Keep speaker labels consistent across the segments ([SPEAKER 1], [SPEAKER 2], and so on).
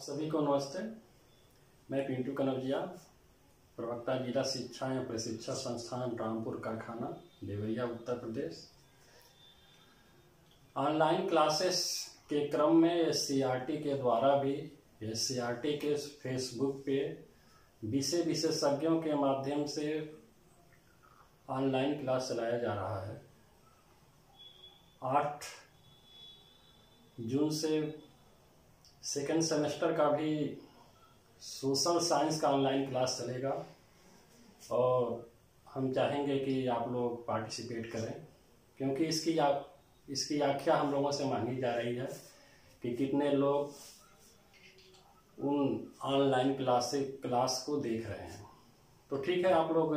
[SPEAKER 1] सभी को नमस्ते। मैं पिंटू कनौजिया, प्रवक्ता जिला शिक्षा एवं प्रशिक्षण संस्थान रामपुर कारखाना देवरिया उत्तर प्रदेश। ऑनलाइन क्लासेस के क्रम में SCERT के द्वारा भी SCERT के फेसबुक पे विशेषज्ञों के माध्यम से ऑनलाइन क्लास चलाया जा रहा है। 8 जून से सेकेंड सेमेस्टर का भी सोशल साइंस का ऑनलाइन क्लास चलेगा और हम चाहेंगे कि आप लोग पार्टिसिपेट करें, क्योंकि इसकी व्याख्या हम लोगों से मांगी जा रही है कि कितने लोग उन ऑनलाइन क्लास को देख रहे हैं। तो ठीक है, आप लोग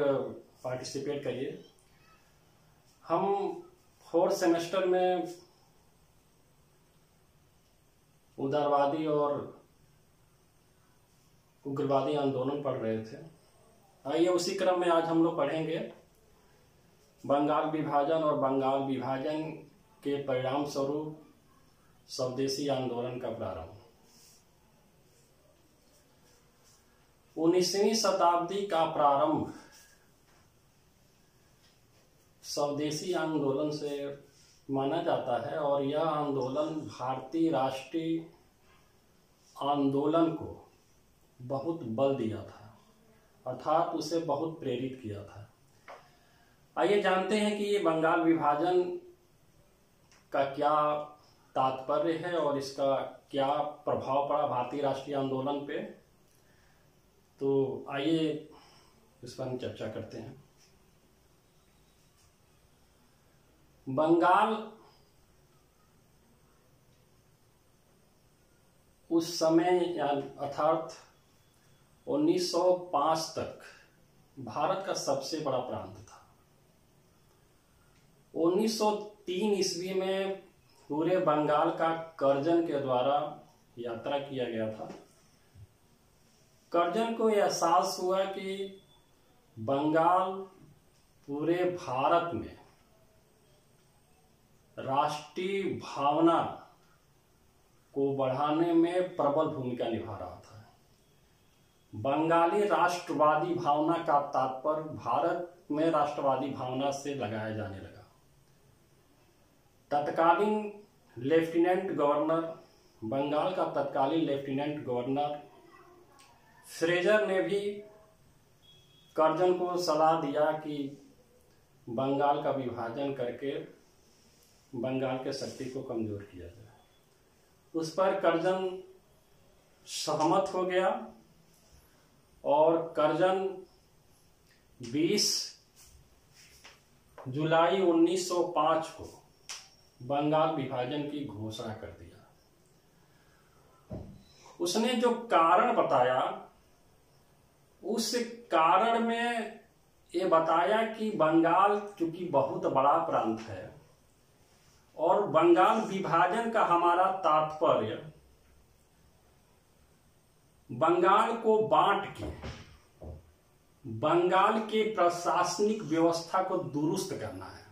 [SPEAKER 1] पार्टिसिपेट करिए। हम 4th सेमेस्टर में उदारवादी और उग्रवादी आंदोलन पढ़ रहे थे। आइए उसी क्रम में आज हम लोग पढ़ेंगे बंगाल विभाजन और बंगाल विभाजन के परिणाम स्वरूप स्वदेशी आंदोलन का प्रारंभ। 19वीं शताब्दी का प्रारंभ स्वदेशी आंदोलन से माना जाता है और यह आंदोलन भारतीय राष्ट्रीय आंदोलन को बहुत बल दिया था, अर्थात उसे बहुत प्रेरित किया था। आइए जानते हैं कि ये बंगाल विभाजन का क्या तात्पर्य है और इसका क्या प्रभाव पड़ा भारतीय राष्ट्रीय आंदोलन पे। तो आइए इस पर हम चर्चा करते हैं। बंगाल उस समय अर्थात 1905 तक भारत का सबसे बड़ा प्रांत था। 1903 ईस्वी में पूरे बंगाल का कर्जन के द्वारा यात्रा किया गया था। कर्जन को एहसास हुआ कि बंगाल पूरे भारत में राष्ट्रीय भावना को बढ़ाने में प्रबल भूमिका निभा रहा था। बंगाली राष्ट्रवादी भावना का तात्पर्य भारत में राष्ट्रवादी भावना से लगाया जाने लगा। तत्कालीन लेफ्टिनेंट गवर्नर, बंगाल का तत्कालीन लेफ्टिनेंट गवर्नर फ्रेजर ने भी कर्जन को सलाह दिया कि बंगाल का विभाजन करके बंगाल के शक्ति को कमजोर किया जाए। उस पर कर्जन सहमत हो गया और कर्जन 20 जुलाई 1905 को बंगाल विभाजन की घोषणा कर दिया। उसने जो कारण बताया, उस कारण में ये बताया कि बंगाल चूंकि बहुत बड़ा प्रांत है और बंगाल विभाजन का हमारा तात्पर्य बंगाल को बांट के बंगाल के प्रशासनिक व्यवस्था को दुरुस्त करना है।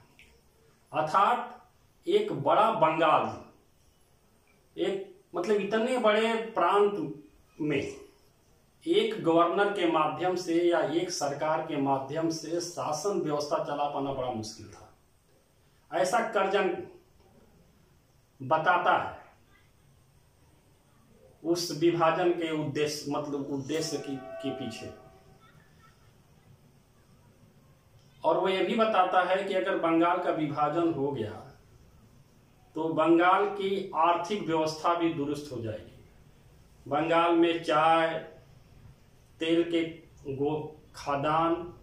[SPEAKER 1] अर्थात एक बड़ा बंगाल, एक मतलब इतने बड़े प्रांत में एक गवर्नर के माध्यम से या एक सरकार के माध्यम से शासन व्यवस्था चला पाना बड़ा मुश्किल था, ऐसा कर्जन बताता है उस विभाजन के उद्देश्य, मतलब उद्देश्य के पीछे। और वो ये भी बताता है कि अगर बंगाल का विभाजन हो गया तो बंगाल की आर्थिक व्यवस्था भी दुरुस्त हो जाएगी। बंगाल में चाय, तेल के खादान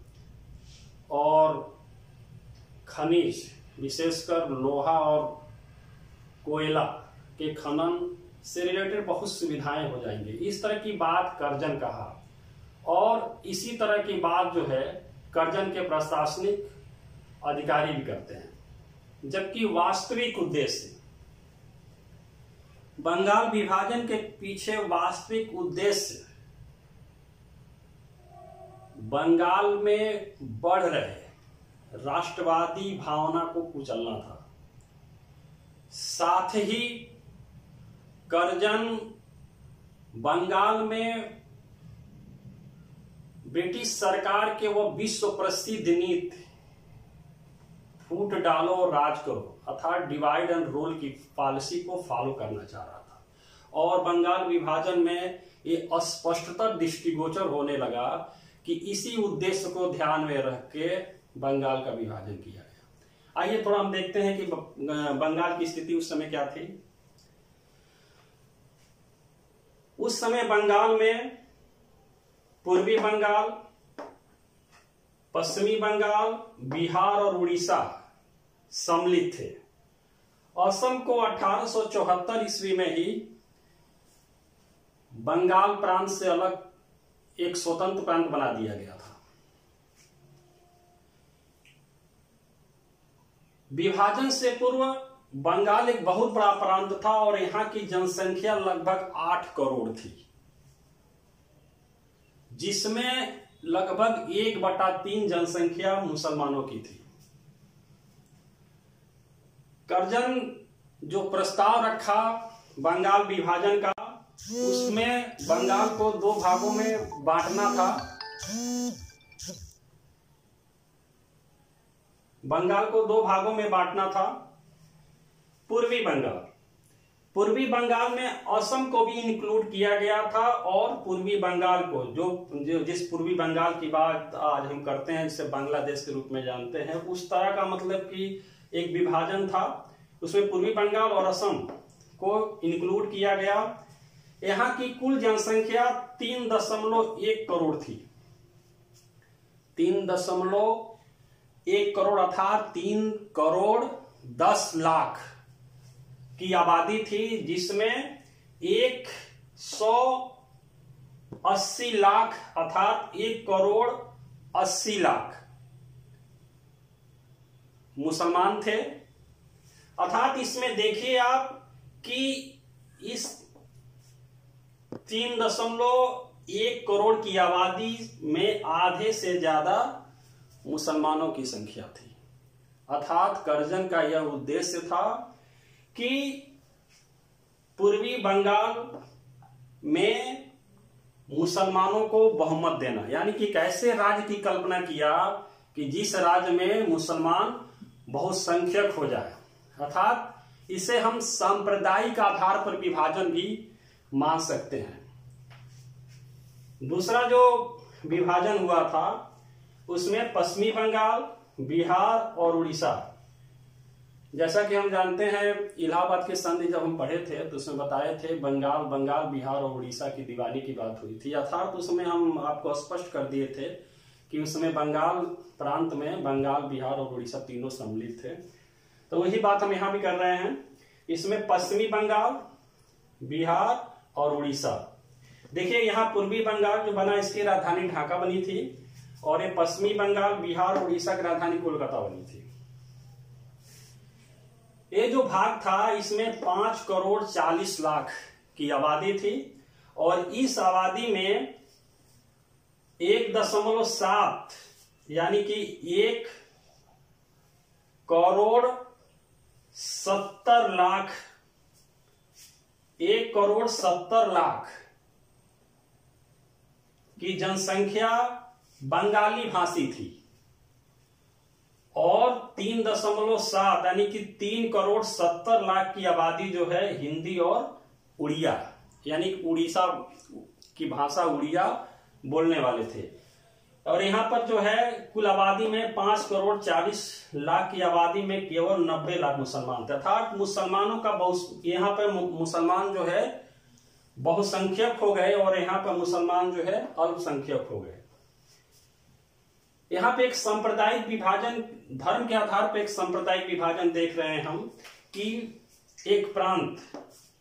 [SPEAKER 1] और खनिज, विशेषकर लोहा और कोयला के खनन से रिलेटेड बहुत सुविधाएं हो जाएंगी। इस तरह की बात कर्जन कहा और इसी तरह की बात जो है कर्जन के प्रशासनिक अधिकारी भी करते हैं। जबकि वास्तविक उद्देश्य, बंगाल विभाजन के पीछे वास्तविक उद्देश्य बंगाल में बढ़ रहे राष्ट्रवादी भावना को कुचलना था। साथ ही कर्जन बंगाल में ब्रिटिश सरकार के वो विश्व प्रसिद्ध नीति फूट डालो और राज करो अर्थात डिवाइड एंड रूल की पॉलिसी को फॉलो करना चाह रहा था। और बंगाल विभाजन में ये स्पष्टता दृष्टिगोचर होने लगा कि इसी उद्देश्य को ध्यान में रख के बंगाल का विभाजन किया गया। आइए थोड़ा हम देखते हैं कि बंगाल की स्थिति उस समय क्या थी। उस समय बंगाल में पूर्वी बंगाल, पश्चिमी बंगाल, बिहार और उड़ीसा सम्मिलित थे। असम को 1874 ईस्वी में ही बंगाल प्रांत से अलग एक स्वतंत्र प्रांत बना दिया गया था। विभाजन से पूर्व बंगाल एक बहुत बड़ा प्रांत था और यहां की जनसंख्या लगभग 8 करोड़ थी, जिसमें लगभग 1/3 जनसंख्या मुसलमानों की थी। कर्जन जो प्रस्ताव रखा बंगाल विभाजन का, उसमें बंगाल को 2 भागों में बांटना था। बंगाल को 2 भागों में बांटना था। पूर्वी बंगाल में असम को भी इंक्लूड किया गया था और पूर्वी बंगाल को जो जिस पूर्वी बंगाल की बात आज हम करते हैं, जिसे बांग्लादेश के रूप में जानते हैं, उस तरह का मतलब कि एक विभाजन था। उसमें पूर्वी बंगाल और असम को इंक्लूड किया गया। यहां की कुल जनसंख्या 3.1 करोड़ थी। 3.1 करोड़ अर्थात 3 करोड़ 10 लाख की आबादी थी, जिसमें 180 लाख अर्थात 1 करोड़ 80 लाख मुसलमान थे। अर्थात इसमें देखिए आप कि इस 3.1 करोड़ की आबादी में आधे से ज्यादा मुसलमानों की संख्या थी। अर्थात कर्जन का यह उद्देश्य था कि पूर्वी बंगाल में मुसलमानों को बहुमत देना, यानी कि कैसे राज्य की कल्पना किया कि जिस राज्य में मुसलमान बहुसंख्यक हो जाए। अर्थात इसे हम सांप्रदायिक आधार पर विभाजन भी मान सकते हैं। दूसरा जो विभाजन हुआ था उसमें पश्चिमी बंगाल, बिहार और उड़ीसा, जैसा कि हम जानते हैं इलाहाबाद के संधि जब हम पढ़े थे तो उसमें बताए थे बंगाल, बिहार और उड़ीसा की दीवानी की बात हुई थी। अर्थात उसमें हम आपको स्पष्ट कर दिए थे कि उसमें बंगाल प्रांत में बंगाल, बिहार और उड़ीसा तीनों सम्मिलित थे। तो वही बात हम यहां भी कर रहे हैं। इसमें पश्चिमी बंगाल, बिहार और उड़ीसा, देखिए यहां पूर्वी बंगाल जो बना इसकी राजधानी ढाका बनी थी और ये पश्चिमी बंगाल, बिहार और उड़ीसा की राजधानी कोलकाता बनी थी। ये जो भाग था इसमें 5 करोड़ 40 लाख की आबादी थी और इस आबादी में 1.7 यानी कि 1 करोड़ 70 लाख 1 करोड़ 70 लाख की जनसंख्या बंगाली भाषी थी और 3.7 यानी कि 3 करोड़ 70 लाख की आबादी जो है हिंदी और उड़िया यानी उड़ीसा की भाषा उड़िया बोलने वाले थे। और यहां पर जो है कुल आबादी में 5 करोड़ 40 लाख की आबादी में केवल 90 लाख मुसलमान थे। अर्थात मुसलमानों का यहां पर मुसलमान जो है बहुसंख्यक हो गए और यहां पर मुसलमान जो है अल्पसंख्यक हो गए। यहां पे एक सांप्रदायिक विभाजन, धर्म के आधार पर एक सांप्रदायिक विभाजन देख रहे हैं हम कि एक प्रांत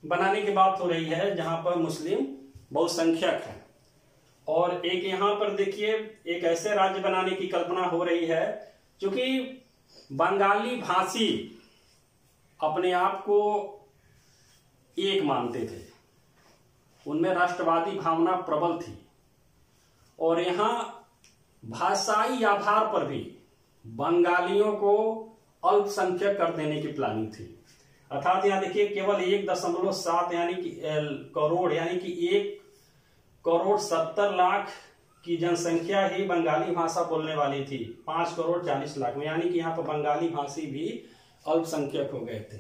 [SPEAKER 1] बनाने की बात हो रही है जहां पर मुस्लिम बहुसंख्यक है और एक यहां पर देखिए एक ऐसे राज्य बनाने की कल्पना हो रही है क्योंकि बंगाली भाषी अपने आप को एक मानते थे, उनमें राष्ट्रवादी भावना प्रबल थी और यहां भाषाई आधार पर भी बंगालियों को अल्पसंख्यक कर देने की प्लानिंग थी। अर्थात यहां देखिए केवल 1.7 यानी कि करोड़ यानी कि 1 5,70,00,000 की जनसंख्या ही बंगाली भाषा बोलने वाली थी, 5,40,00,000 में, यानी कि यहाँ पर बंगाली भाषी भी अल्पसंख्यक हो गए थे।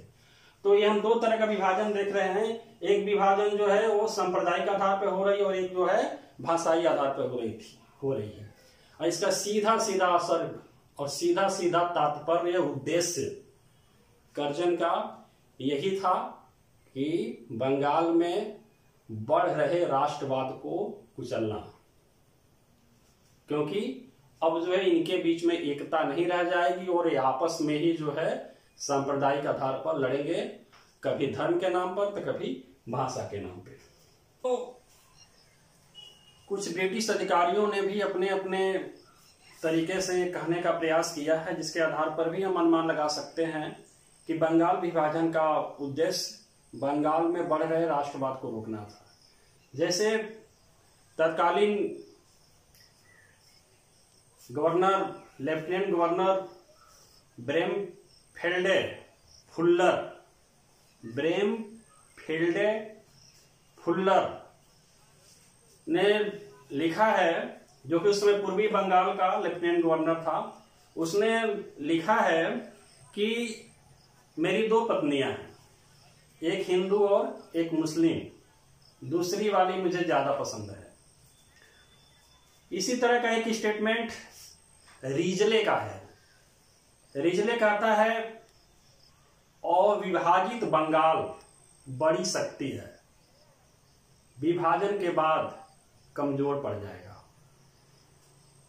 [SPEAKER 1] तो ये हम दो तरह का विभाजन देख रहे हैं। एक विभाजन जो है वो सांप्रदायिक आधार पर हो रही है और एक जो है भाषाई आधार पर हो रही है। और इसका सीधा सीधा असर और सीधा सीधा तात्पर्य उद्देश्य कर्जन का यही था कि बंगाल में बढ़ रहे राष्ट्रवाद को कुचलना, क्योंकि अब जो है इनके बीच में एकता नहीं रह जाएगी और ये आपस में ही जो है सांप्रदायिक आधार पर लड़ेंगे, कभी धर्म के नाम पर तो कभी भाषा के नाम पे। तो कुछ ब्रिटिश अधिकारियों ने भी अपने अपने तरीके से कहने का प्रयास किया है, जिसके आधार पर भी हम अनुमान लगा सकते हैं कि बंगाल विभाजन का उद्देश्य बंगाल में बढ़ रहे राष्ट्रवाद को रोकना था। जैसे तत्कालीन गवर्नर, लेफ्टिनेंट गवर्नर ब्रेमफील्ड फुल्लर ने लिखा है, जो कि उस समय पूर्वी बंगाल का लेफ्टिनेंट गवर्नर था। उसने लिखा है कि मेरी दो पत्नियां हैं, एक हिंदू और एक मुस्लिम, दूसरी वाली मुझे ज्यादा पसंद है। इसी तरह का एक स्टेटमेंट रीजले का है। रीजले कहता है अविभाजित बंगाल बड़ी शक्ति है, विभाजन के बाद कमजोर पड़ जाएगा।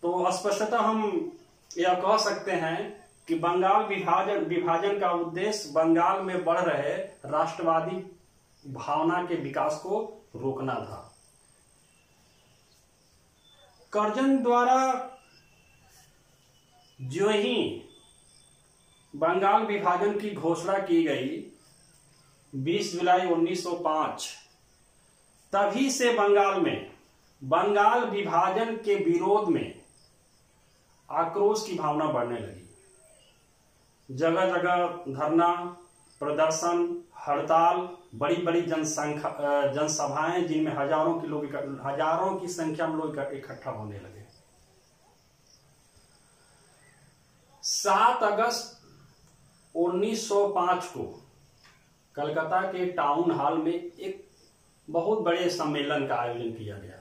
[SPEAKER 1] तो स्पष्टतः हम यह कह सकते हैं कि बंगाल विभाजन का उद्देश्य बंगाल में बढ़ रहे राष्ट्रवादी भावना के विकास को रोकना था। कर्जन द्वारा जो ही बंगाल विभाजन की घोषणा की गई 20 जुलाई 1905, तभी से बंगाल में बंगाल विभाजन के विरोध में आक्रोश की भावना बढ़ने लगी। जगह जगह धरना, प्रदर्शन, हड़ताल, बड़ी बड़ी जनसभाएं जिनमें हजारों की संख्या में लोग इकट्ठा होने लगे। 7 अगस्त 1905 को कलकत्ता के टाउन हॉल में एक बहुत बड़े सम्मेलन का आयोजन किया गया।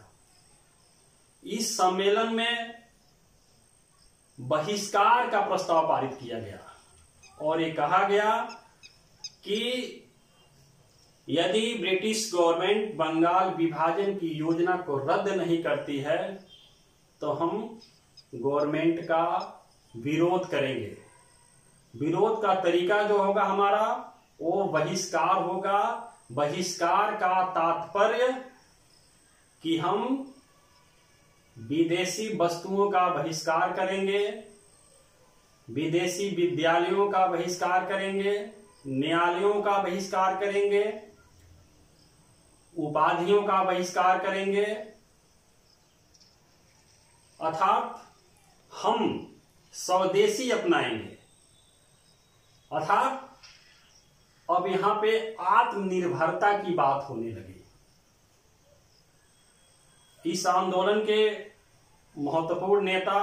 [SPEAKER 1] इस सम्मेलन में बहिष्कार का प्रस्ताव पारित किया गया और ये कहा गया कि यदि ब्रिटिश गवर्नमेंट बंगाल विभाजन की योजना को रद्द नहीं करती है तो हम गवर्नमेंट का विरोध करेंगे। विरोध का तरीका जो होगा हमारा वो बहिष्कार होगा। बहिष्कार का तात्पर्य कि हम विदेशी वस्तुओं का बहिष्कार करेंगे, विदेशी विद्यालयों का बहिष्कार करेंगे, न्यायालयों का बहिष्कार करेंगे, उपाधियों का बहिष्कार करेंगे, अर्थात हम स्वदेशी अपनाएंगे। अर्थात अब यहां पे आत्मनिर्भरता की बात होने लगी। इस आंदोलन के महत्वपूर्ण नेता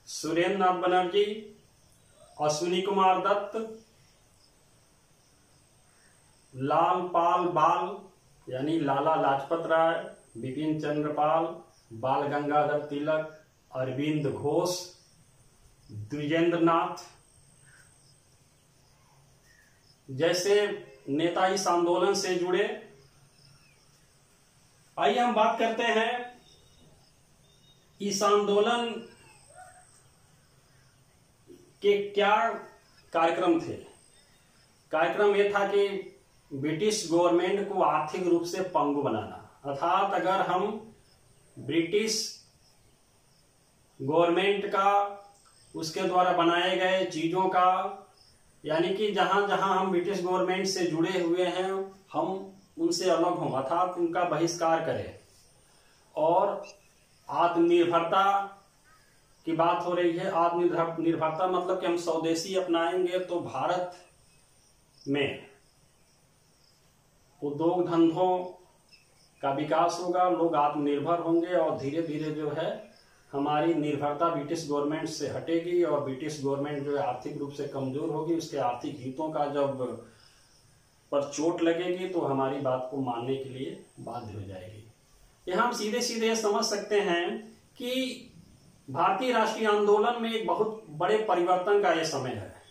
[SPEAKER 1] सुरेंद्र नाथ बनर्जी, अश्विनी कुमार दत्त, लालपाल बाल यानी लाला लाजपत राय, बिपिन चंद्र पाल, बाल गंगाधर तिलक, अरविंद घोष, द्विजेंद्र नाथ जैसे नेता इस आंदोलन से जुड़े। आइए हम बात करते हैं इस आंदोलन के क्या कार्यक्रम थे। कार्यक्रम यह था कि ब्रिटिश गवर्नमेंट को आर्थिक रूप से पंगु बनाना, अर्थात अगर हम ब्रिटिश गवर्नमेंट का, उसके द्वारा बनाए गए चीजों का, यानी कि जहां जहां हम ब्रिटिश गवर्नमेंट से जुड़े हुए हैं हम उनसे अलग हों, अर्थात उनका बहिष्कार करें। और आत्मनिर्भरता की बात हो रही है। आत्मनिर्भरता मतलब कि हम स्वदेशी अपनाएंगे तो भारत में उद्योग धंधों का विकास होगा, लोग आत्मनिर्भर होंगे और धीरे धीरे जो है हमारी निर्भरता ब्रिटिश गवर्नमेंट से हटेगी और ब्रिटिश गवर्नमेंट जो है आर्थिक रूप से कमजोर होगी। उसके आर्थिक हितों का जब पर चोट लगेगी तो हमारी बात को मानने के लिए बाध्य हो जाएगी। यहाँ हम सीधे सीधे समझ सकते हैं कि भारतीय राष्ट्रीय आंदोलन में एक बहुत बड़े परिवर्तन का यह समय है।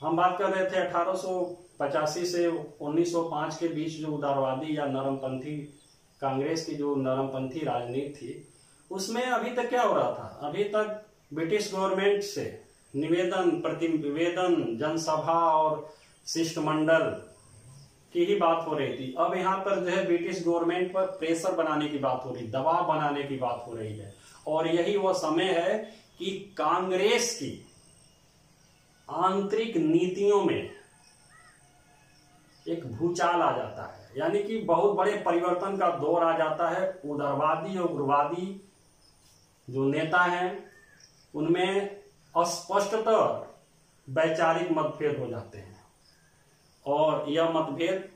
[SPEAKER 1] हम बात कर रहे थे 1885 से 1905 के बीच जो उदारवादी या नरमपंथी कांग्रेस की जो नरमपंथी राजनीति थी, उसमें अभी तक क्या हो रहा था? अभी तक ब्रिटिश गवर्नमेंट से निवेदन, प्रतिवेदन, जनसभा और शिष्टमंडल की ही बात हो रही थी। अब यहाँ पर जो है ब्रिटिश गवर्नमेंट पर प्रेशर बनाने की बात हो रही, दबाव बनाने की बात हो रही है। और यही वो समय है कि कांग्रेस की आंतरिक नीतियों में एक भूचाल आ जाता है, यानी कि बहुत बड़े परिवर्तन का दौर आ जाता है। उदारवादी और उग्रवादी जो नेता हैं उनमें स्पष्टतः वैचारिक मतभेद हो जाते हैं और यह मतभेद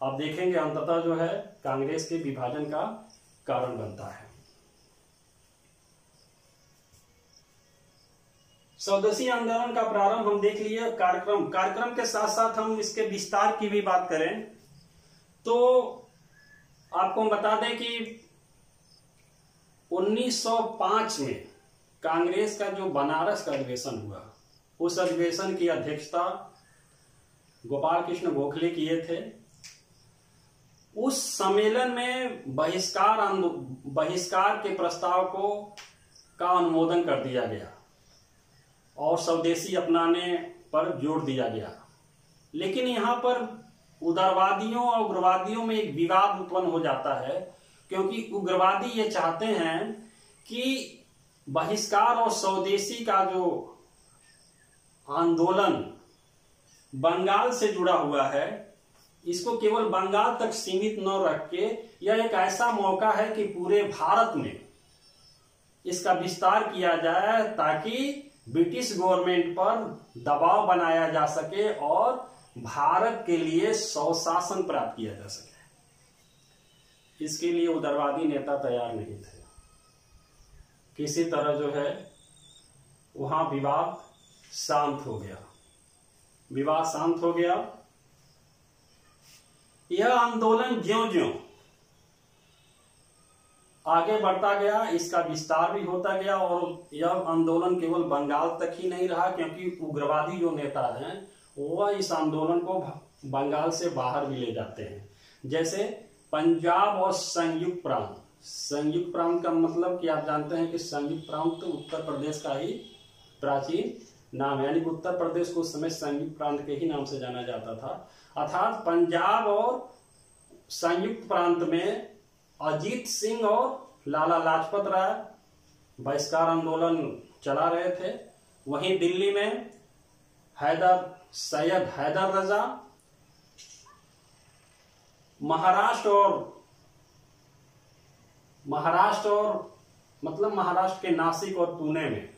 [SPEAKER 1] आप देखेंगे अंततः जो है कांग्रेस के विभाजन का कारण बनता है। स्वदेशी आंदोलन का प्रारंभ हम देख लिए। कार्यक्रम के साथ साथ हम इसके विस्तार की भी बात करें तो आपको हम बता दें कि 1905 में कांग्रेस का जो बनारस का अधिवेशन हुआ, उस अधिवेशन की अध्यक्षता गोपाल कृष्ण गोखले किए थे। उस सम्मेलन में बहिष्कार के प्रस्ताव का अनुमोदन कर दिया गया और स्वदेशी अपनाने पर जोर दिया गया। लेकिन यहाँ पर उदारवादियों और उग्रवादियों में एक विवाद उत्पन्न हो जाता है, क्योंकि उग्रवादी ये चाहते हैं कि बहिष्कार और स्वदेशी का जो आंदोलन बंगाल से जुड़ा हुआ है, इसको केवल बंगाल तक सीमित न रख के यह एक ऐसा मौका है कि पूरे भारत में इसका विस्तार किया जाए ताकि ब्रिटिश गवर्नमेंट पर दबाव बनाया जा सके और भारत के लिए स्वशासन प्राप्त किया जा सके। इसके लिए उदारवादी नेता तैयार नहीं थे। किसी तरह जो है वहां विवाद शांत हो गया। यह आंदोलन ज्यों-ज्यों आगे बढ़ता गया, इसका विस्तार भी होता गया और यह आंदोलन केवल बंगाल तक ही नहीं रहा, क्योंकि उग्रवादी जो नेता हैं वह इस आंदोलन को बंगाल से बाहर भी ले जाते हैं। जैसे पंजाब और संयुक्त प्रांत का मतलब कि आप जानते हैं कि संयुक्त प्रांत तो उत्तर प्रदेश का ही प्राचीन नाम है, यानी कि उत्तर प्रदेश को उस समय संयुक्त प्रांत के ही नाम से जाना जाता था। अर्थात पंजाब और संयुक्त प्रांत में अजीत सिंह और लाला लाजपत राय बहिष्कार आंदोलन चला रहे थे। वहीं दिल्ली में सैयद हैदर रजा, महाराष्ट्र के नासिक और पुणे में,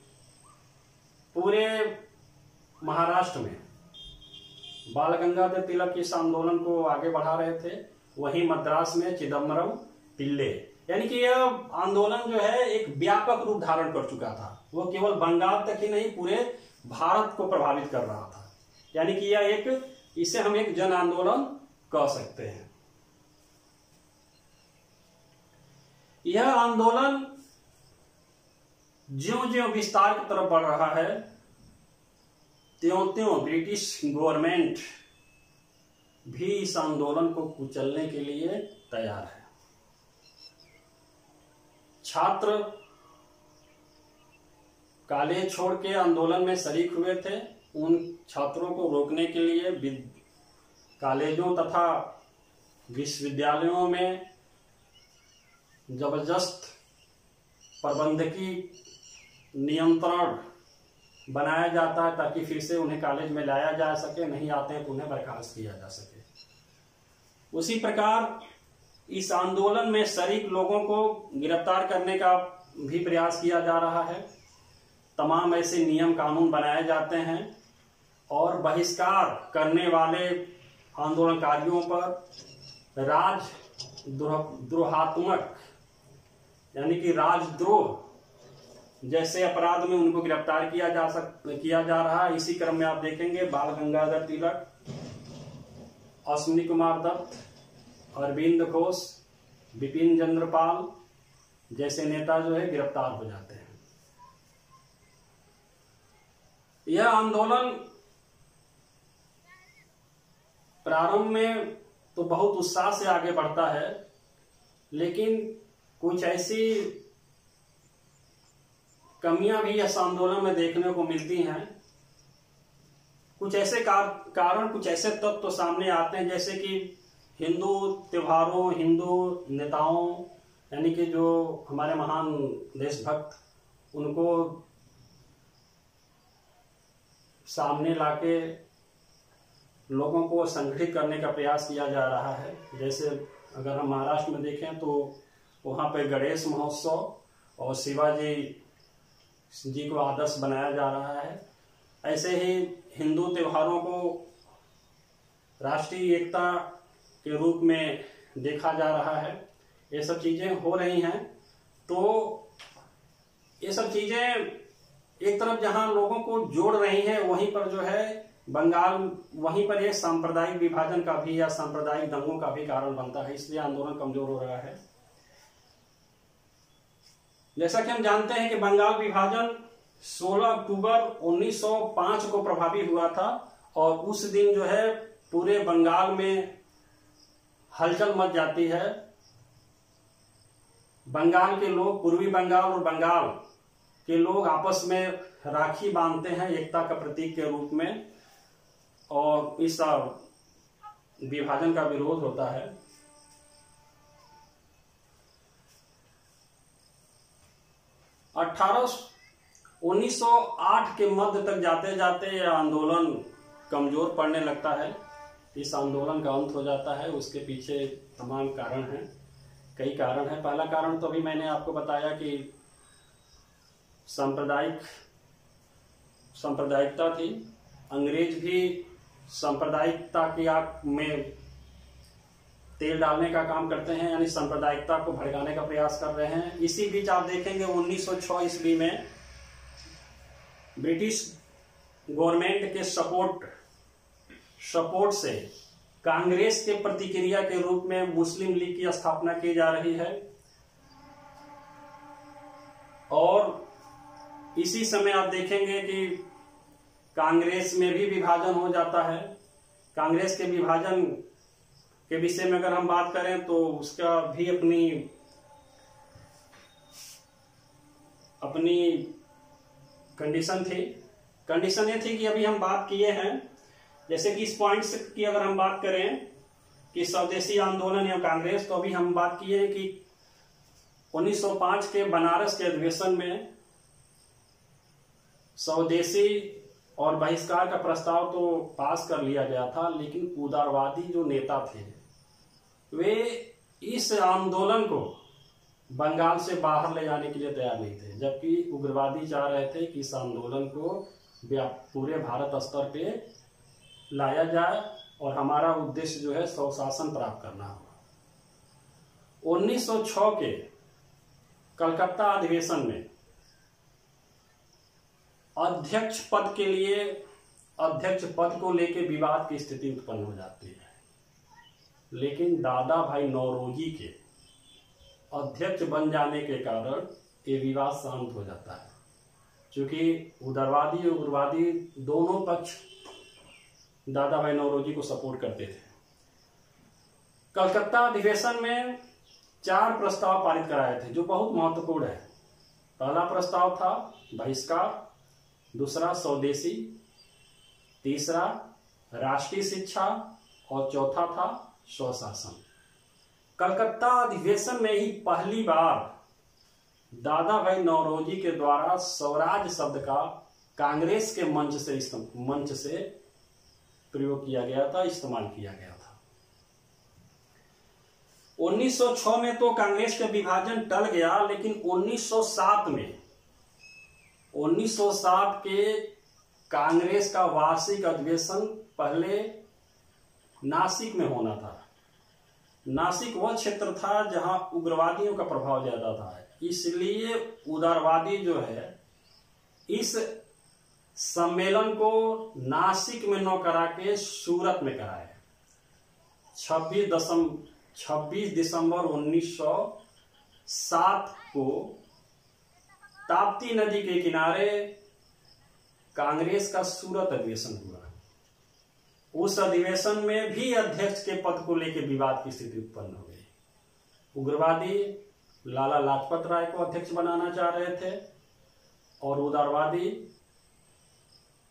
[SPEAKER 1] पूरे महाराष्ट्र में बाल गंगाधर तिलक इस आंदोलन को आगे बढ़ा रहे थे। वहीं मद्रास में चिदम्बरम पिल्ले, यानी कि यह आंदोलन जो है एक व्यापक रूप धारण कर चुका था। वो केवल बंगाल तक ही नहीं, पूरे भारत को प्रभावित कर रहा था। यानी कि यह इसे हम एक जन आंदोलन कह सकते हैं। यह आंदोलन ज्यों-ज्यों विस्तार की तरफ बढ़ रहा है, त्यों-त्यों ब्रिटिश गवर्नमेंट भी इस आंदोलन को कुचलने के लिए तैयार है। छात्र कॉलेज छोड़ के आंदोलन में शरीक हुए थे। उन छात्रों को रोकने के लिए कॉलेजों तथा विश्वविद्यालयों में जबरदस्त प्रबंधकी नियंत्रण बनाया जाता है ताकि फिर से उन्हें कॉलेज में लाया जा सके, नहीं आते हैं तो उन्हें बर्खास्त किया जा सके। उसी प्रकार इस आंदोलन में शरीक लोगों को गिरफ्तार करने का भी प्रयास किया जा रहा है। तमाम ऐसे नियम कानून बनाए जाते हैं और बहिष्कार करने वाले आंदोलनकारियों पर द्रोहात्मक यानी कि राजद्रोह जैसे अपराध में उनको गिरफ्तार किया जा रहा है। इसी क्रम में आप देखेंगे बाल गंगाधर तिलक, अश्विनी कुमार दत्त, अरविंद घोष, बिपिन चंद्र पाल जैसे नेता जो है गिरफ्तार हो जाते हैं। यह आंदोलन प्रारंभ में तो बहुत उत्साह से आगे बढ़ता है, लेकिन कुछ ऐसी कमियां भी इस आंदोलन में देखने को मिलती हैं। कुछ ऐसे कारण कुछ ऐसे तत्व तो सामने आते हैं, जैसे कि हिंदू त्योहारों, हिंदू नेताओं यानी कि जो हमारे महान देशभक्त, उनको सामने लाके लोगों को संगठित करने का प्रयास किया जा रहा है। जैसे अगर हम महाराष्ट्र में देखें तो वहाँ पे गणेश महोत्सव और शिवाजी जी को आदर्श बनाया जा रहा है। ऐसे ही हिंदू त्योहारों को राष्ट्रीय एकता के रूप में देखा जा रहा है। ये सब चीजें हो रही हैं। तो ये सब चीजें एक तरफ जहां लोगों को जोड़ रही हैं, वहीं पर जो है बंगाल, वहीं पर यह सांप्रदायिक विभाजन का भी या सांप्रदायिक दंगों का भी कारण बनता है। इसलिए आंदोलन कमजोर हो रहा है। जैसा कि हम जानते हैं कि बंगाल विभाजन 16 अक्टूबर 1905 को प्रभावी हुआ था और उस दिन जो है पूरे बंगाल में हलचल मच जाती है। बंगाल के लोग, पूर्वी बंगाल और बंगाल के लोग आपस में राखी बांधते हैं एकता का प्रतीक के रूप में, और इस विभाजन का विरोध होता है। 1908 के मध्य तक जाते जाते यह आंदोलन कमजोर पड़ने लगता है। इस आंदोलन का अंत हो जाता है। उसके पीछे तमाम कारण हैं, कई कारण हैं। पहला कारण तो अभी मैंने आपको बताया कि सांप्रदायिकता थी। अंग्रेज भी सांप्रदायिकता की आग में तेल डालने का काम करते हैं, यानी सांप्रदायिकता को भड़काने का प्रयास कर रहे हैं। इसी बीच आप देखेंगे 1906 ईस्वी में ब्रिटिश गवर्नमेंट के सपोर्ट से कांग्रेस के प्रतिक्रिया के रूप में मुस्लिम लीग की स्थापना की जा रही है। और इसी समय आप देखेंगे कि कांग्रेस में भी विभाजन हो जाता है। कांग्रेस के विभाजन के विषय में अगर हम बात करें तो उसका भी अपनी कंडीशन थी। कंडीशन ये थी कि अभी हम बात किए हैं, जैसे कि इस पॉइंट की अगर हम बात करें कि स्वदेशी आंदोलन या कांग्रेस, तो अभी हम बात किए हैं कि 1905 के बनारस के अधिवेशन में स्वदेशी और बहिष्कार का प्रस्ताव तो पास कर लिया गया था, लेकिन उदारवादी जो नेता थे वे इस आंदोलन को बंगाल से बाहर ले जाने के लिए तैयार नहीं थे, जबकि उग्रवादी चाह रहे थे कि इस आंदोलन को पूरे भारत स्तर पे लाया जाए और हमारा उद्देश्य जो है स्वशासन प्राप्त करना होगा। 1906 के कलकत्ता अधिवेशन में अध्यक्ष पद को लेकर विवाद की स्थिति उत्पन्न हो जाती है, लेकिन दादा भाई नौरोजी के अध्यक्ष बन जाने के कारण ये विवाद शांत हो जाता है, क्योंकि उदारवादी और उग्रवादी दोनों पक्ष दादा भाई नौरोजी को सपोर्ट करते थे। कलकत्ता अधिवेशन में 4 प्रस्ताव पारित कराए थे जो बहुत महत्वपूर्ण है। पहला प्रस्ताव था बहिष्कार, दूसरा स्वदेशी, तीसरा राष्ट्रीय शिक्षा और चौथा था स्वशासन। कलकत्ता अधिवेशन में ही पहली बार दादा भाई नौरोजी के द्वारा स्वराज शब्द का कांग्रेस के मंच से प्रयोग किया गया था, इस्तेमाल किया गया था। 1906 में तो कांग्रेस का विभाजन टल गया, लेकिन 1907 के कांग्रेस का वार्षिक अधिवेशन पहले नासिक में होना था, नासिक वह क्षेत्र था जहां उग्रवादियों का प्रभाव ज्यादा था, इसलिए उदारवादी जो है इस सम्मेलन को नासिक में न करा के सूरत में कराए। 26 दिसंबर 1907 को ताप्ती नदी के किनारे कांग्रेस का सूरत अधिवेशन हुआ। उस अधिवेशन में भी अध्यक्ष के पद को लेकर विवाद की स्थिति उत्पन्न हो गई। उग्रवादी लाला लाजपत राय को अध्यक्ष बनाना चाह रहे थे और उदारवादी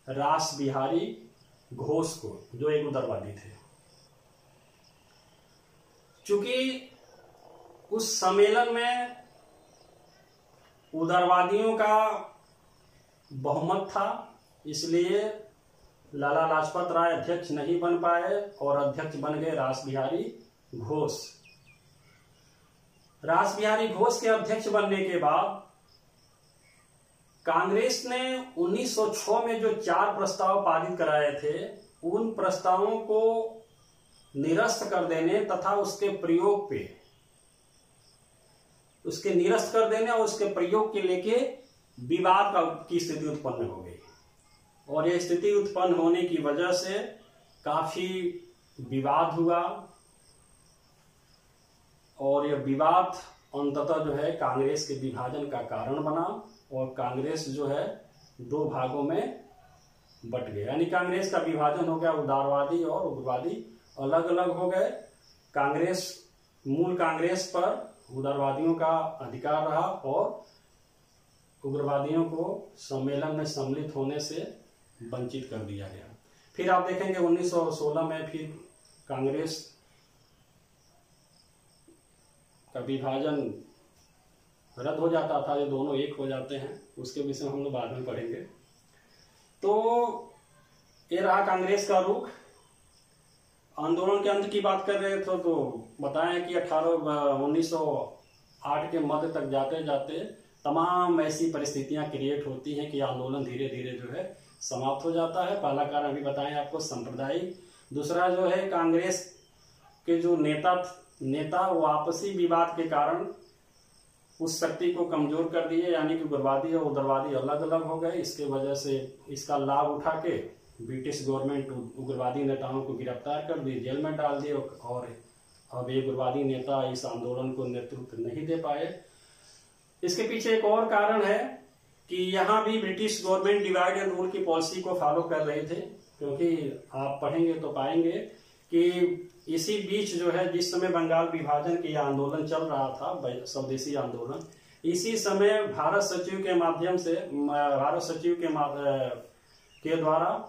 [SPEAKER 1] रास बिहारी घोष को, जो एक उदारवादी थे। चूंकि उस सम्मेलन में उदारवादियों का बहुमत था, इसलिए लाला लाजपत राय अध्यक्ष नहीं बन पाए और अध्यक्ष बन गए रास बिहारी घोष। रास बिहारी घोष के अध्यक्ष बनने के बाद कांग्रेस ने 1906 में जो 4 प्रस्ताव पारित कराए थे, उन प्रस्तावों को निरस्त कर देने तथा उसके प्रयोग पे, उसके निरस्त कर देने और उसके प्रयोग के लेके विवाद की स्थिति उत्पन्न हो गई। और यह स्थिति उत्पन्न होने की वजह से काफी विवाद हुआ और यह विवाद अंततः जो है कांग्रेस के विभाजन का कारण बना और कांग्रेस जो है 2 भागों में बट गया। यानी कांग्रेस का विभाजन हो गया, उदारवादी और उग्रवादी अलग अलग हो गए। मूल कांग्रेस पर उदारवादियों का अधिकार रहा और उग्रवादियों को सम्मेलन में सम्मिलित होने से वंचित कर दिया गया। फिर आप देखेंगे 1916 में फिर कांग्रेस का विभाजन रद्द हो जाता था, ये दोनों एक हो जाते हैं, उसके विषय में हम लोग बाद में पढ़ेंगे। तो ये रहा कांग्रेस का रुख। आंदोलन के अंत की बात कर रहे थे तो बताएं कि 1908 के मध्य तक जाते जाते तमाम ऐसी परिस्थितियां क्रिएट होती हैं कि आंदोलन धीरे धीरे जो है समाप्त हो जाता है। पहला कारण अभी बताएं आपको, सांप्रदायिक। दूसरा जो है कांग्रेस के जो नेता वो आपसी विवाद के कारण उस शक्ति को कमजोर कर दिए, यानी कि उग्रवादी और उदारवादी अलग अलग हो गए। इसके वजह से इसका लाभ उठा के ब्रिटिश गवर्नमेंट उग्रवादी नेताओं को गिरफ्तार कर दिए, जेल में डाल दिए और अब ये उग्रवादी नेता इस आंदोलन को नेतृत्व नहीं दे पाए। इसके पीछे एक और कारण है कि यहाँ भी British government divide and rule की पॉलिसी को फॉलो कर रहे थे, क्योंकि आप पढ़ेंगे तो पाएंगे कि इसी बीच जो है जिस समय बंगाल विभाजन की आंदोलन चल रहा था, स्वदेशी आंदोलन, इसी समय भारत सचिव के द्वारा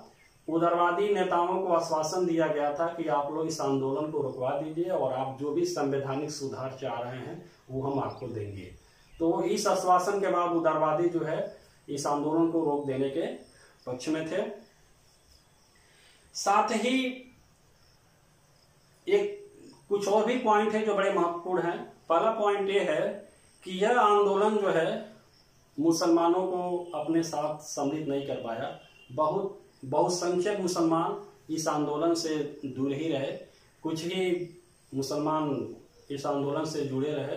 [SPEAKER 1] उदारवादी नेताओं को आश्वासन दिया गया था कि आप लोग इस आंदोलन को रुकवा दीजिए और आप जो भी संवैधानिक सुधार चाह रहे हैं वो हम आपको देंगे। तो इस आश्वासन के बाद उदारवादी जो है इस आंदोलन को रोक देने के पक्ष में थे। साथ ही एक कुछ और भी पॉइंट है जो बड़े महत्वपूर्ण हैं। पहला पॉइंट ये है कि यह आंदोलन जो है मुसलमानों को अपने साथ सम्मिलित नहीं कर पाया। बहुसंख्यक मुसलमान इस आंदोलन से दूर ही रहे, कुछ ही मुसलमान इस आंदोलन से जुड़े रहे।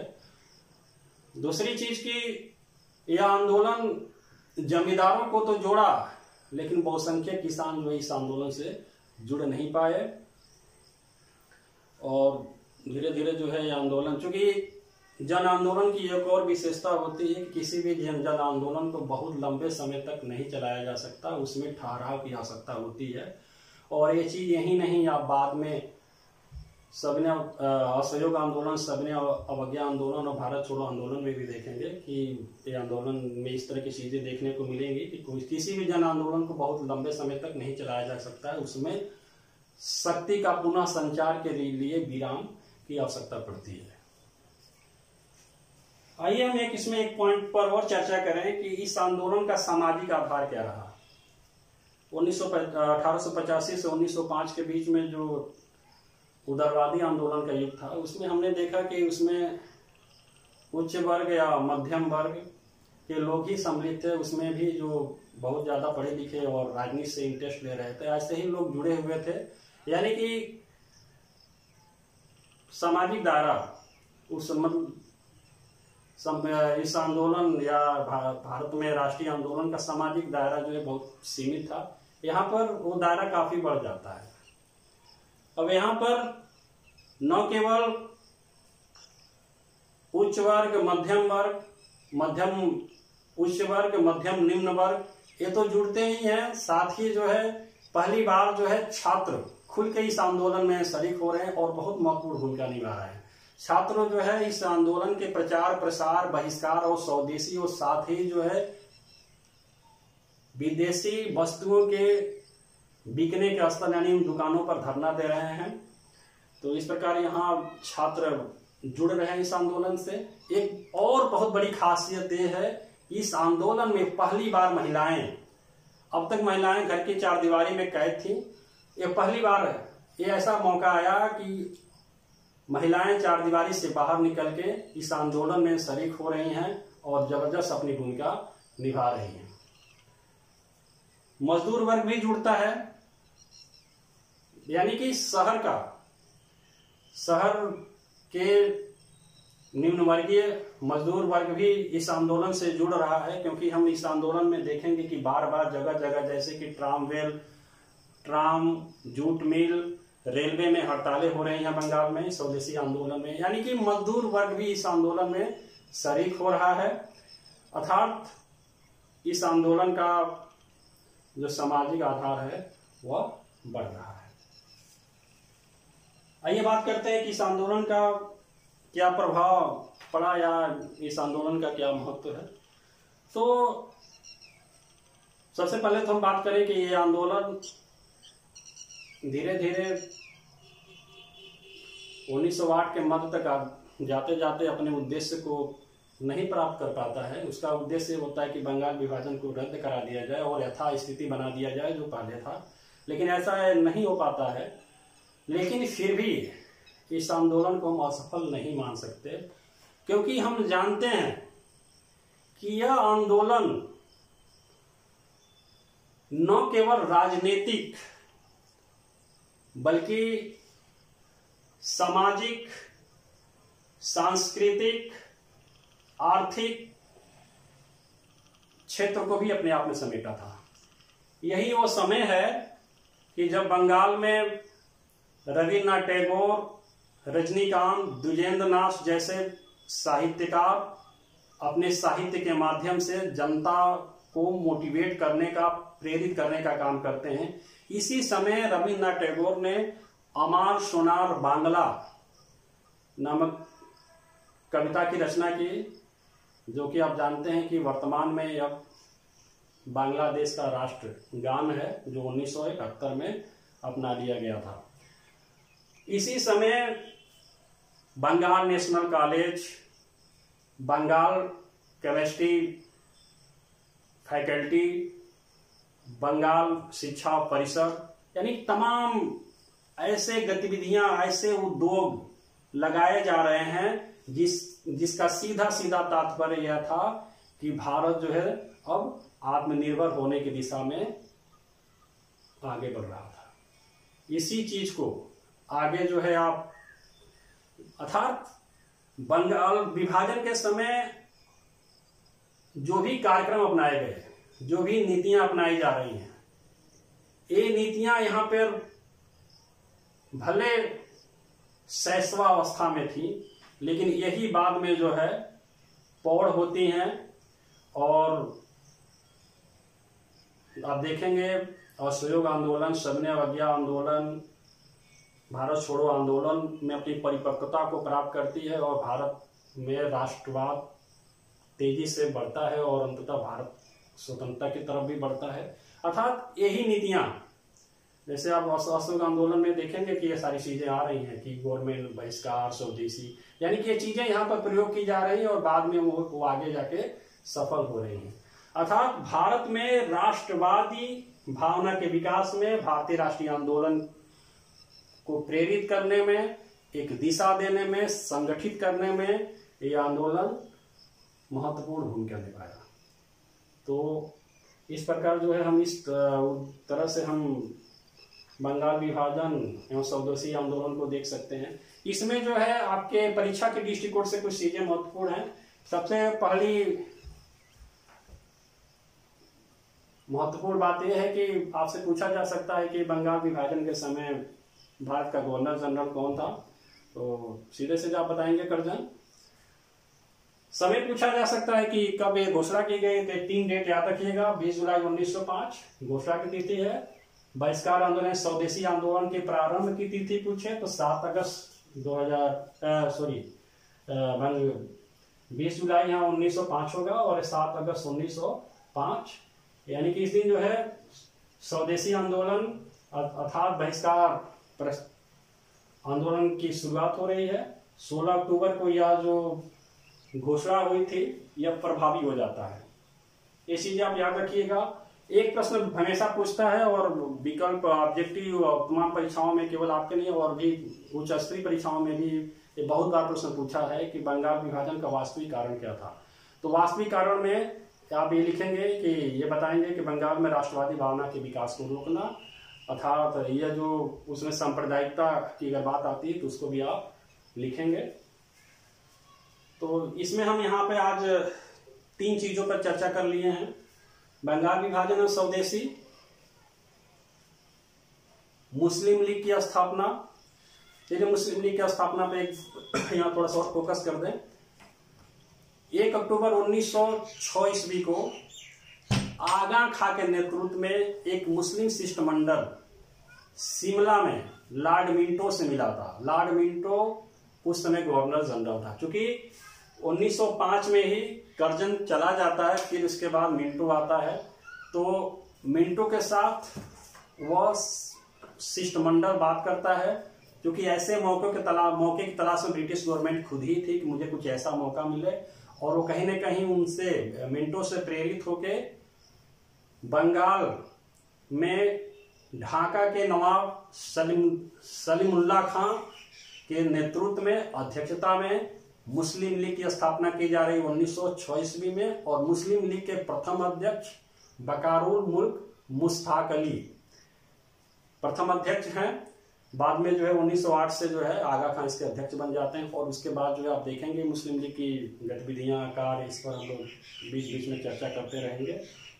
[SPEAKER 1] दूसरी चीज कि यह आंदोलन जमींदारों को तो जोड़ा, लेकिन बहुसंख्यक किसान जो इस आंदोलन से जुड़ नहीं पाए और धीरे धीरे जो है यह आंदोलन, चूंकि जन आंदोलन की एक और विशेषता होती है कि किसी भी जन आंदोलन को बहुत लंबे समय तक नहीं चलाया जा सकता, उसमें ठहराव की आवश्यकता होती है। और ये चीज यही नहीं, आप बाद में सबने असहयोग आंदोलन, सबने अवज्ञा आंदोलन और भारत छोड़ो आंदोलन में भी देखेंगे कि ये आंदोलन में इस तरह की चीजें देखने को मिलेंगी कि किसी भी जन आंदोलन को बहुत लंबे समय तक नहीं चलाया जा सकता है, उसमें शक्ति का पुनः संचार के लिए विराम की आवश्यकता पड़ती है। आइए हम इसमें एक पॉइंट पर और चर्चा करें कि इस आंदोलन का सामाजिक आधार क्या रहा। 1885 से 1905 के बीच में जो उदारवादी आंदोलन का युग था, उसमें हमने देखा कि उसमें उच्च वर्ग या मध्यम वर्ग के लोग ही सम्मिलित थे। उसमें भी जो बहुत ज्यादा पढ़े लिखे और राजनीति से इंटरेस्ट ले रहे थे, ऐसे ही लोग जुड़े हुए थे। यानी कि सामाजिक दायरा उस इस आंदोलन या भारत में राष्ट्रीय आंदोलन का सामाजिक दायरा जो है बहुत सीमित था। यहाँ पर वो दायरा काफी बढ़ जाता है। अब यहाँ पर न केवल उच्च वर्ग, मध्यम वर्ग, मध्यम उच्च वर्ग, मध्यम निम्न वर्ग ये तो जुड़ते ही हैं, साथ ही जो है पहली बार जो है छात्र खुल के इस आंदोलन में शरीक हो रहे हैं और बहुत महत्वपूर्ण भूमिका निभा रहे हैं। छात्र जो है इस आंदोलन के प्रचार प्रसार, बहिष्कार और स्वदेशी और साथ ही जो है विदेशी वस्तुओं के बिकने के स्थल यानी उन दुकानों पर धरना दे रहे हैं। तो इस प्रकार यहाँ छात्र जुड़ रहे हैं इस आंदोलन से। एक और बहुत बड़ी खासियत ये है, इस आंदोलन में पहली बार महिलाएं, अब तक महिलाएं घर की चारदीवारी में कैद थी, ये पहली बार ये ऐसा मौका आया कि महिलाएं चारदीवारी से बाहर निकल के इस आंदोलन में शरीक हो रही हैं और जबरदस्त अपनी भूमिका निभा रही हैं। मजदूर वर्ग भी जुड़ता है, यानी कि शहर के निम्न वर्गीय मजदूर वर्ग भी इस आंदोलन से जुड़ रहा है, क्योंकि हम इस आंदोलन में देखेंगे कि बार बार जगह जगह जैसे कि ट्राम, जूट मिल, रेलवे में हड़तालें हो रही हैं बंगाल में स्वदेशी आंदोलन में, यानी कि मजदूर वर्ग भी इस आंदोलन में शरीक हो रहा है। अर्थात इस आंदोलन का जो सामाजिक आधार है वह बढ़ रहा है। आइए बात करते हैं कि इस आंदोलन का क्या प्रभाव पड़ा या इस आंदोलन का क्या महत्व है। तो सबसे पहले तो हम बात करें कि ये आंदोलन धीरे धीरे 1908 के मध्य तक जाते जाते अपने उद्देश्य को नहीं प्राप्त कर पाता है। उसका उद्देश्य होता है कि बंगाल विभाजन को रद्द करा दिया जाए और यथास्थिति बना दिया जाए जो पहले था, लेकिन ऐसा नहीं हो पाता है। लेकिन फिर भी इस आंदोलन को हम असफल नहीं मान सकते, क्योंकि हम जानते हैं कि यह आंदोलन न केवल राजनीतिक बल्कि सामाजिक, सांस्कृतिक, आर्थिक क्षेत्र को भी अपने आप में समेटा था। यही वो समय है कि जब बंगाल में रविन्द्रनाथ टैगोर, रजनीकांत, द्विजेंद्रनाथ जैसे साहित्यकार अपने साहित्य के माध्यम से जनता को मोटिवेट करने का, प्रेरित करने का काम करते हैं। इसी समय रविन्द्रनाथ टैगोर ने अमार सोनार बांग्ला नामक कविता की रचना की, जो कि आप जानते हैं कि वर्तमान में अब बांग्लादेश का राष्ट्र गान है, जो 1971 में अपना लिया गया था। इसी समय Bengal national college, Bengal chemistry faculty, Bengal Shiksha Parishad, यानी तमाम ऐसे गतिविधियां, ऐसे उद्योग लगाए जा रहे हैं जिसका सीधा सीधा तात्पर्य यह था कि भारत जो है अब आत्मनिर्भर होने की दिशा में आगे बढ़ रहा था। इसी चीज को आगे जो है आप, अर्थात बंगाल विभाजन के समय जो भी कार्यक्रम अपनाए गए, जो भी नीतियां अपनाई जा रही हैं, ये नीतियां यहां पर भले शैशवावस्था में थी, लेकिन यही बाद में जो है पौड़ होती हैं। और आप देखेंगे असहयोग आंदोलन, सविनय अवज्ञा आंदोलन, भारत छोड़ो आंदोलन में अपनी परिपक्वता को प्राप्त करती है और भारत में राष्ट्रवाद तेजी से बढ़ता है और अंततः भारत स्वतंत्रता की तरफ भी बढ़ता है। अर्थात यही नीतियां, जैसे आप असहयोग आंदोलन में देखेंगे कि ये सारी चीजें आ रही हैं कि गवर्नमेंट बहिष्कार, स्वदेशी, यानी कि ये चीजें यहाँ पर प्रयोग की जा रही है और बाद में वो आगे जाके सफल हो रही हैं। अर्थात भारत में राष्ट्रवादी भावना के विकास में, भारतीय राष्ट्रीय आंदोलन को प्रेरित करने में, एक दिशा देने में, संगठित करने में यह आंदोलन महत्वपूर्ण भूमिका निभाया। तो इस प्रकार जो है हम इस तरह से हम बंगाल विभाजन एवं स्वदेशी आंदोलन को देख सकते हैं इसमें जो है आपके परीक्षा के दृष्टिकोण से कुछ चीजें महत्वपूर्ण हैं। सबसे पहली महत्वपूर्ण बात यह है कि आपसे पूछा जा सकता है कि बंगाल विभाजन के समय भारत का गवर्नर जनरल कौन था। तो सीधे सीधे आप बताएंगे करजन। समय पूछा जा सकता है कि कब ये घोषणा की गई। तो 3 डेट याद रखिएगा। 20 जुलाई 1905 घोषणा की तिथि है। बहिष्कार आंदोलन स्वदेशी आंदोलन के प्रारंभ की तिथि पूछे तो 7 अगस्त 20 जुलाई यहाँ 1905 होगा और 7 अगस्त 1905, यानी कि इस दिन जो है स्वदेशी आंदोलन अर्थात बहिष्कार आंदोलन की शुरुआत हो रही है। 16 अक्टूबर को यह जो घोषणा हुई थी यह प्रभावी हो जाता है। ये चीज आप याद रखिएगा। एक प्रश्न हमेशा पूछता है और विकल्प ऑब्जेक्टिव तमाम परीक्षाओं में, केवल आपके नहीं और भी उच्च स्तरीय परीक्षाओं में भी ये बहुत बार प्रश्न पूछा है कि बंगाल विभाजन का वास्तविक कारण क्या था। तो वास्तविक कारण में आप ये लिखेंगे कि ये बताएंगे कि बंगाल में राष्ट्रवादी भावना के विकास को रोकना, अर्थात यह जो उसमें सांप्रदायिकता की अगर बात आती है तो उसको भी आप लिखेंगे। तो इसमें हम यहाँ पे आज 3 चीजों पर चर्चा कर लिए हैं। बंगाल विभाजन और स्वदेशी, मुस्लिम लीग की स्थापना। चलिए मुस्लिम लीग की स्थापना पे यहाँ थोड़ा सा और फोकस कर दें। 1 अक्टूबर 1906 ईस्वी को आगा खां के नेतृत्व में एक मुस्लिम शिष्टमंडल शिमला में लॉर्ड मिंटो से मिला था। लॉर्ड मिंटो उस समय गवर्नर जनरल था। क्योंकि 1905 में ही करजन चला जाता है, फिर उसके बाद मिंटो आता है। तो मिंटो के साथ वह शिष्टमंडल बात करता है, क्योंकि ऐसे मौके की तलाश में ब्रिटिश गवर्नमेंट खुद ही थी कि मुझे कुछ ऐसा मौका मिले। और वो कहीं न कहीं उनसे मिंटो से प्रेरित होके बंगाल में ढाका के नवाब सलीमुल्लाह खां के नेतृत्व में अध्यक्षता में मुस्लिम लीग की स्थापना की जा रही 1906 ईस्वी में। और मुस्लिम लीग के प्रथम अध्यक्ष बकारुल मुल्क मुश्ताक अली प्रथम अध्यक्ष हैं। बाद में जो है 1908 से जो है आगा खां इसके अध्यक्ष बन जाते हैं। और उसके बाद जो है आप देखेंगे मुस्लिम लीग की गतिविधियां, कार्य, इस पर हम लोग बीच बीच में चर्चा करते रहेंगे।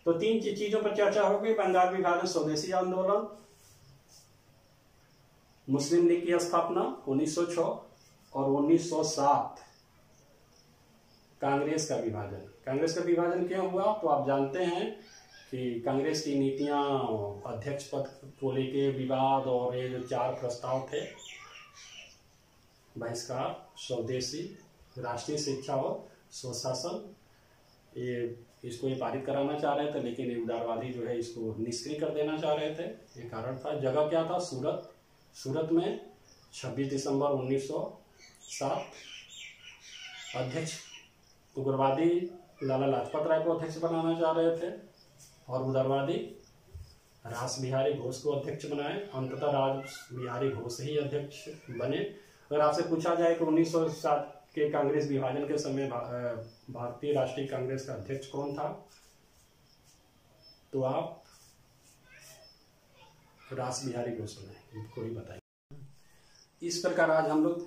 [SPEAKER 1] तो 3 चीजों पर चर्चा होगी। बंगाल विभाजन, स्वदेशी आंदोलन, मुस्लिम लीग की स्थापना 1906 और 1907 कांग्रेस का विभाजन। कांग्रेस का विभाजन क्यों हुआ तो आप जानते हैं कि कांग्रेस की नीतियां, अध्यक्ष पद को लेके विवाद और ये जो 4 प्रस्ताव थे, बहिष्कार, स्वदेशी, राष्ट्रीय शिक्षा और स्वशासन, इसको ये पारित कराना चाह रहे थे। लेकिन ये उदारवादी जो है इसको निष्क्रिय कर देना चाह रहे थे। ये कारण था। जगह क्या था? सूरत में 26 दिसंबर 1907। अध्यक्ष उग्रवादी लाला लाजपत राय को अध्यक्ष बनाना चाह रहे थे और उदारवादी रास बिहारी घोष को अध्यक्ष बनाए। अंततः रास बिहारी घोष ही अध्यक्ष बने। अगर आपसे पूछा जाए कि 1907 के कांग्रेस विभाजन के समय भारतीय राष्ट्रीय कांग्रेस का अध्यक्ष कौन था, तो आप रास बिहारी घोष बनाए, कोई बताइए। इस प्रकार आज हम लोग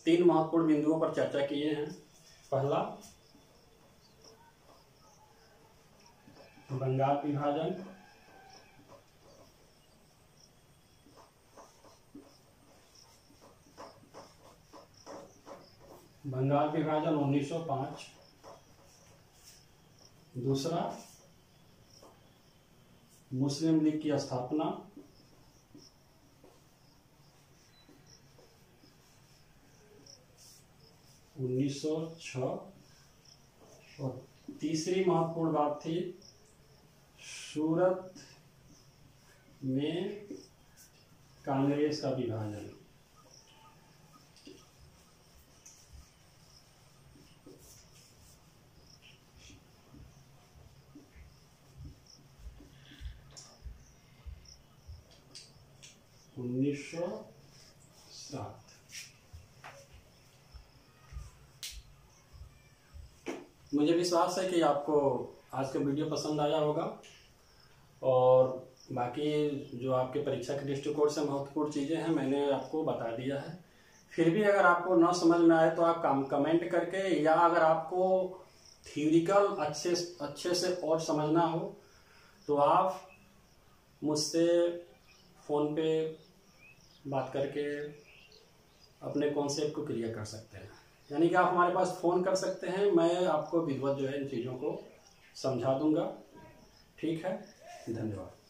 [SPEAKER 1] 3 महत्वपूर्ण बिंदुओं पर चर्चा किए हैं। पहला, बंगाल विभाजन, बंगाल विभाजन 1905। दूसरा, मुस्लिम लीग की स्थापना। (1906) और तीसरी महत्वपूर्ण बात थी सूरत में कांग्रेस का विभाजन। (1907) मुझे विश्वास है कि आपको आज का वीडियो पसंद आया होगा और बाकी जो आपके परीक्षा के दृष्टिकोण से महत्वपूर्ण चीज़ें हैं मैंने आपको बता दिया है। फिर भी अगर आपको ना समझ में आए तो आप कमेंट करके, या अगर आपको थ्योरिकल अच्छे से और समझना हो तो आप मुझसे फ़ोन पे बात करके अपने कॉन्सेप्ट को क्लियर कर सकते हैं। यानी कि आप हमारे पास फ़ोन कर सकते हैं, मैं आपको विधिवत जो है इन चीज़ों को समझा दूंगा। ठीक है, धन्यवाद।